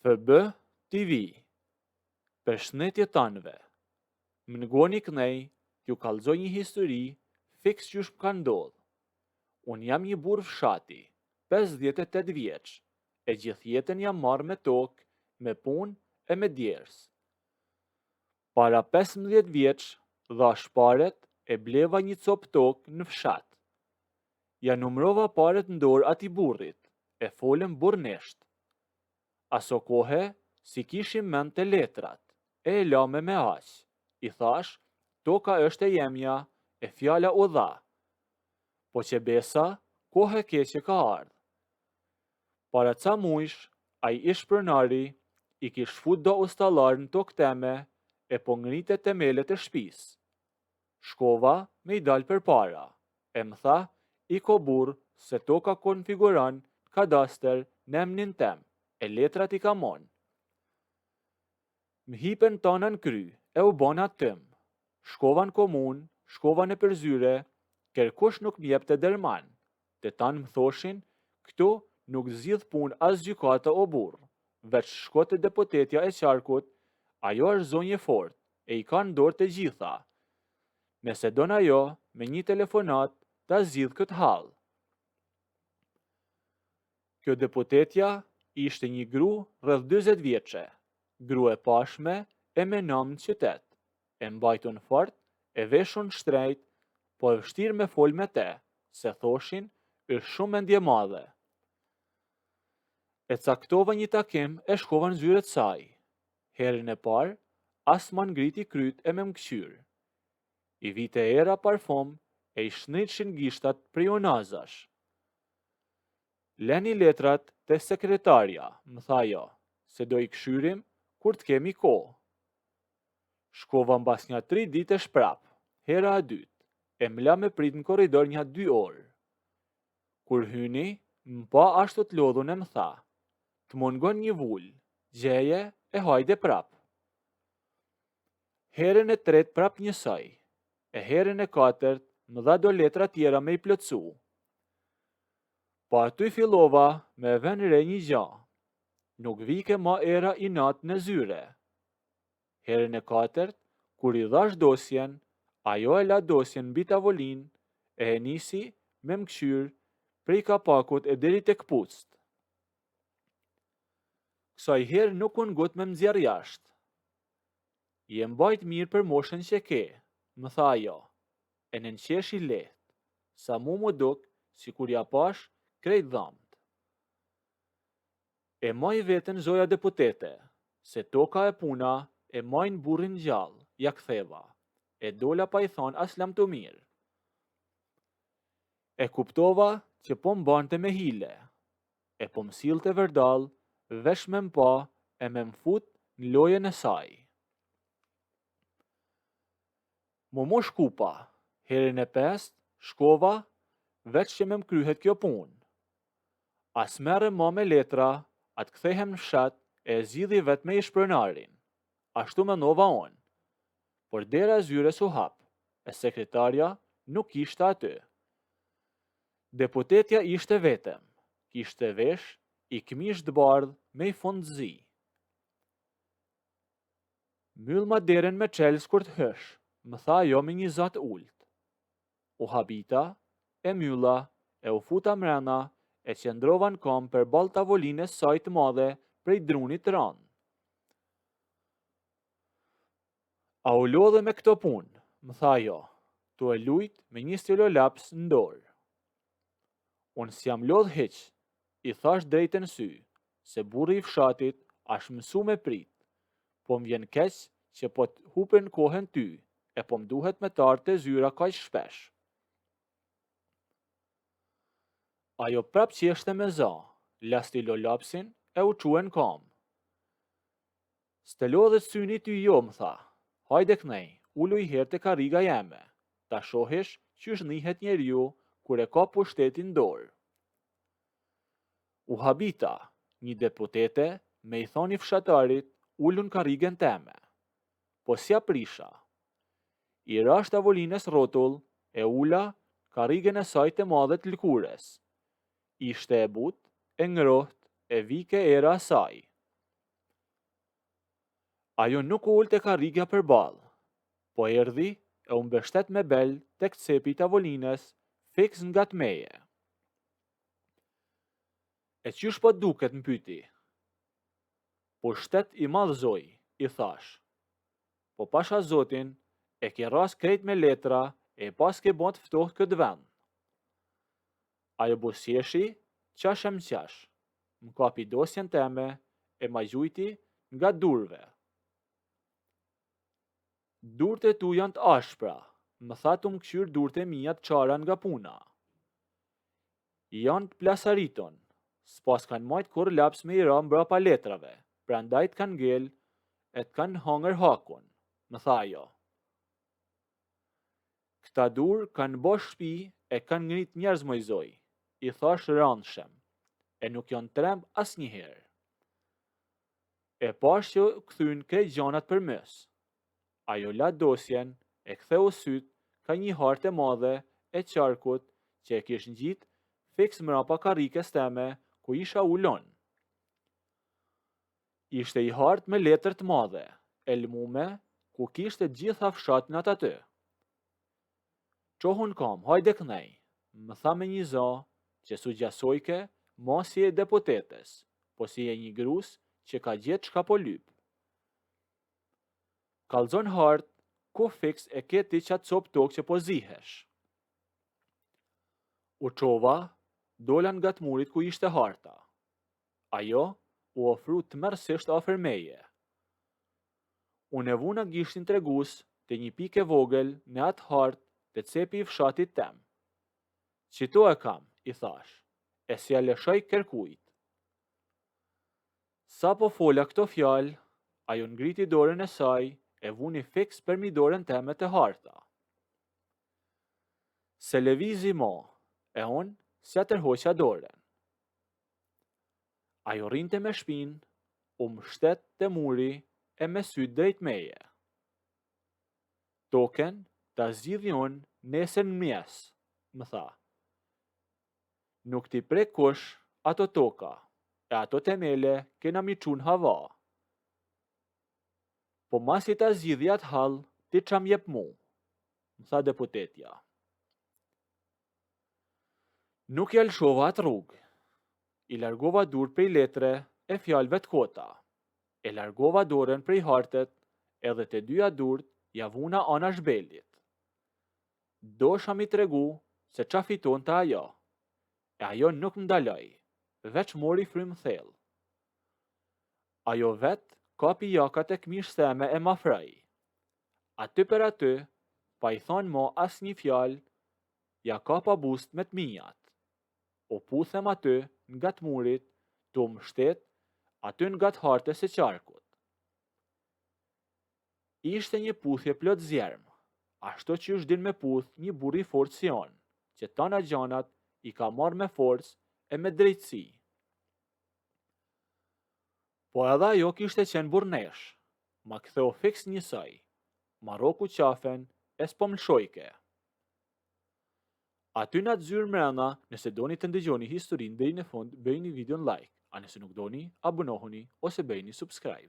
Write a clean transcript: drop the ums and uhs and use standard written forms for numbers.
FB TV. Përshëndetje tanëve. Më ngoni kënej t'ju kallëzoj një histori fiks qysh më ka ndodhë. Unë jam një burr fshati, 58 vjeç, e gjithë jetën jam marrë me tokë, me punë e me djersë. Para 15 vjeç, dhash paret e bleva një copë tokë në fshat. Ja numrova paret në dorë ati burrit, e folëm burrnesht. Aso kohe, si kishim mend të letrat, e lame me aq. I thash, toka është e jemja, e fjala u dha. Po që besa, kohë keqe ka ardhë. Para ca mujsh, ai ish pronari, i kish fut do ustallar në tokë teme, e po ngrite temelet e shtëpisë. Shkova me i dal përpara, e më tha, i ko burr se toka konfiguron kadaster në emnin tem, e letrat i ka mon. Më hipen tana në kry, e u bona tëm. Shkova në komun, shkova në përzyre, kërkush nuk m'jepte derman. Të tanë më thoshin, këtu nuk zgjidh pun as gjykata o burr, veç shko te deputetja e qarkut, ajo është zonjë fort, e i ka në dorë të gjitha. Nëse don ajo, me një telefonat, ta zgjidh këtë hall. Kjo deputetja ishte një gru rreth 40 vjeçe, gru e pashme e me nam në qytet, e mbajtun fort, e veshun shtrejt, po e vështirë me fol me te, se thoshin është shumë mendje madhe. E caktova një takim e shkova në zyret saj. Herën e parë, as ma ngriti kryt e me mkqyr. I vite era parfum e i shnitshin gishtat prej unazash. Leni letrat te sekretarja, më tha jo, se do i këshyrim kur të kemi kohë. Shkova mbas një 3 dite shprap, hera e dytë, e mla me prit në korridor një 2 orë. Kur hyni, më pa ashtu të lodhun e më tha, të mungon një vull, gjeje e hajde prap. Herën e tretë prap njësoj, e herën e katërt më dha do letra tjera me i plotsu. Po aty fillova me ven re një gja, nuk vike ma era i natë në zyre. Herën e katërt, kur i dhash dosjen, ajo e la dosjen mbi tavolin, e nisi me mkqyr prej kapakut e deri tek kpucët. Kësaj herë nuk unë gut me mzjar jashtë. Je mbajt mirë për moshën që ke, më tha ajo, e në nqesh i lehtë, sa mu duk si kur ja pash krejt dhamët. E maj vetën zoja deputete, se toka e puna e majnë burrin gjallë, ja ktheva, e dola pa i thonë as lam të mirë. E kuptova që po mbante me hile, e po msilte vërdal, vesh me mpa e me mfut në lojen e saj. Mo shkupa, herën e 5, shkova, veç që me mkryhet kjo punë. As mere ma me letra, atë kthehem në fshat e zgjidhi vet me ishpronarin. Ashtu me nova on. Por dera zyres u hap, e sekretarja nuk ishte aty. Deputetja ishte vetëm, kishte vesh, i këmish të bardh me i fund zi. Myll ma deren me qelës kur të hësh, më tha jo me një zat ullt. U habita, e mylla, e u futa mrena, e qëndrova në kom për bal tavolines saj të madhe prej drunit të ranë. A u lodhe me këto punë, më tha jo, tu e lujt me një stilolaps në dorë. Unë s'jam lodh hiq, i thash drejtën sy, se burri i fshatit ashtë mësu me prit, po më vjen keq që po të hupen kohën ty, e po më duhet me tartë të zyra kaq shpesh. Ajo prap qeshte me za, la stilolapsin e u quen kam. S'te lodhet syni ty jo, më tha, hajde knej, ullu i herë të kariga jeme, ta shohish qysh nihet njeriu kur e ka pushtetin dorë. U habita, një deputete me i thoni fshatarit ullun karigen teme, po s'ja prisha. I rash tavolines rotull e ula karigen e saj të madhe të lëkures. Ishte e but, e ngroht, e vike era saj. Ajo nuk u ul tek karrika përballë, po erdhi e u mbështet me bel tek cepi i tavolines, fiks nga tmeje. E qysh po duket, m'pyti? Po shtet i madhzoj, i thash. Po pasha zotin, e ke ras krejt me letra, e pas ke bon të ftoht këtë vend. Ajo busjeshi, qash e m'qash, m'kapi dosjen teme, e ma gjujti nga durve. Durët e tu janë të ashpra, më tha të m'kqyr durët e mija të qara nga puna. Janë të plasariton, s'pas kanë majt kur laps me i ra mbrapa letrave, prandaj t'kan ngel e t'kan hangër hakun, më tha ajo. Këta dur kanë bosh shpi e kanë ngrit njerëz mojzoj, i thash randshëm, e nuk janë tremb as njëherë. E pash që këthyn krejt gjanat për mes. Ajo la dosjen, e ktheu syt ka një hartë e madhe e qarkut që e kish ngjit fiks mrapa karrikes teme ku isha ulon. Ishte i hartë me letër të madhe, e lmume, ku kishte gjitha fshatnat aty. Qohun kam, hajde knej, më tha me një za që su gjasojke masi e deputetes, po si e një grus që ka gjetë shka po lyp. Kalzon hartë, ku fiks e keti qatë cop tokë që po zihesh. U qova, dolan nga të murit ku ishte harta. Ajo u ofru të mërësisht afer meje. Unë e vuna gishtin tregus të një pike vogël në atë hartë të cepi i fshatit tem. Qito e kam, i thash, e si a leshoj kërkujt. Sa po fola këto fjalë, ajo ngriti dorën e saj e vuni fiks për mi dorën teme të harta. Se levizi mo, e unë si a tërhoqa dorën. Ajo rinte me shpin, u mështet të muri e me syt drejt meje. Token ta zgjidhi unë nesër në mjes, më tha. Nuk ti prek kush ato toka, e ato temele kena mi qun hava. Po masi ta zgjidhi atë hall, ti qam jep mu, më tha deputetja. Nuk ja lshova atë rrugë. I largova dur prej letre e fjalëve të kota. E largova dorën prej hartet, edhe të dyja durt ja vuna anash belit. Dosha mi tregu se qa fiton të ajo, e ajo nuk më ndaloj, veç mori frym thellë. Ajo vet kapi jakat e këmish theme e ma fraj. Aty për aty, pa i thonë mo as një fjalë, ja kapa bust me të mijat. O puthem aty nga të murit, të mbështet aty nga të hartës e qarkut. Ishte një puthje plot zjerm, ashtu që është din me puth një burr i fortë si on, që tana gjanat i ka marrë me forcë e me drejtësi. Po edhe ajo kishte qenë burnesh, ma ktheu fiks njësoj, ma roku qafen e s'po mlshojke. Aty nga të zyrë mrena, nëse doni të ndëgjoni historinë deri në fund, bëjni videon like, a nëse nuk doni, abonohuni ose bëjni subscribe.